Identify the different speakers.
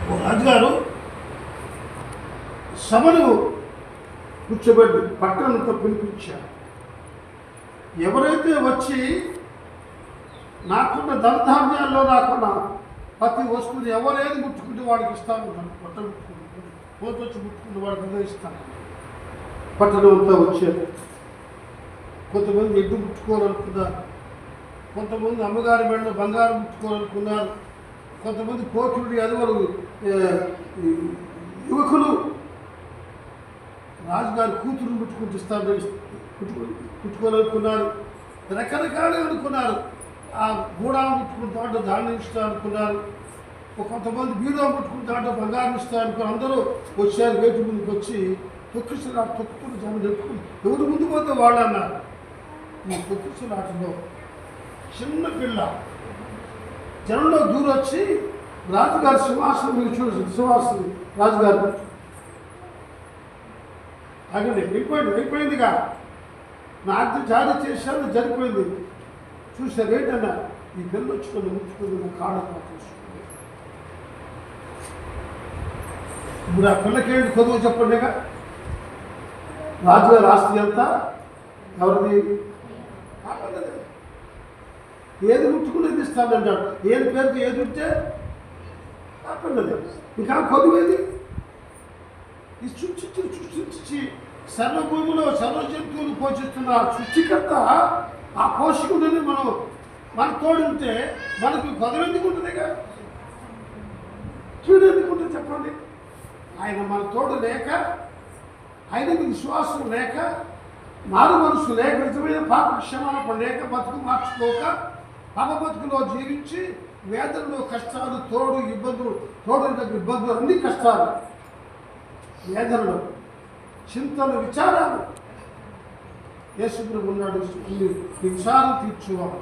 Speaker 1: రాజుగారు సభను కూర్చోబెట్టి పట్టణంతో పిలిపించారు. ఎవరైతే వచ్చి నాకున్న ధనధాన్యాల్లో నాకున్న ప్రతి వస్తువుని ఎవరేది ముట్టుకుంటే వాడికి ఇస్తాను. పట్టణ పోతొచ్చి ముట్టుకుంటే వాడికి నిర్ణయిస్తాను. పట్టణం అంతా వచ్చారు. కొంతమంది ఎడ్డు ముట్టుకోవాలనుకున్నారు, కొంతమంది అమ్మగారి మెడలో బంగారం ముట్టుకోవాలనుకున్నారు, కొంతమంది కోట్లు అదివరకు యువకులు రాజుగారి కూతురుని ముట్టుకోవాలనుకున్నారు, రకరకాలుగా అనుకున్నారు. ఆ గూడాలు ముట్టుకున్న దాంట్లో ధాన్యం ఇస్తా అనుకున్నారు, కొంతమంది బీరువా ముట్టుకున్న దాంట్లో బంగారం ఇస్తా అనుకున్నారు. అందరూ వచ్చారు. గేటు ముందుకు వచ్చి తొక్కిసలాట తొక్కుతున్న జనం చెప్పుకుని ఎవరు ముందు పోతే వాళ్ళు అన్నారు. ఈ తొక్కిసలాటలో చిన్న పిల్ల జనంలో దూరొచ్చి రాజుగారి సింహాసనం మీరు చూసి సింహాసనం రాజుగారు అక్కడ అయిపోయిందిగా నా ఆజ్ఞ జారీ చేశాను, జరిపోయింది. చూశారు ఏంటన్నా ఈ పిల్ల వచ్చుకొని ముచ్చుకొని నా కాళ్ళ చూసుకుంది. ఇప్పుడు ఆ పిల్లకేంటి కొద్దిగా చెప్పండిగా. రాజుగారి ఆస్తి ఎంత ఎవరిది? ఏది ముట్టుకునేది ఇస్తానంటాడు. ఏది పేరుతో ఏది ఉంటే ఆపండి. ఇంకా కొద్దివేది ఈ సృష్టించి సర్వభూమిలో సర్వ జంతువులు పోషిస్తున్న సృష్టికర్త ఆ పోషకుడిని మన తోడుంటే మనకు కొదవ ఎందుకు ఉంటుందిగా, కీడు ఎందుకు ఉంటుంది చెప్పండి. ఆయన మన తోడు లేక, ఆయనకి విశ్వాసం లేక, మారు మనసు లేక, నిజమైన పాప క్షమాపణ లేక, బతుకు మార్చుకోక పాప బతుకులో జీవించి వేదనలో కష్టాలు, తోడు ఇబ్బందులు, ఇబ్బందులు అన్ని కష్టాలు, వేదనలు, చింతలు, విచారాలు. యేసు ప్రభువు ఉన్నాడు, విచారం తీర్చువాడు.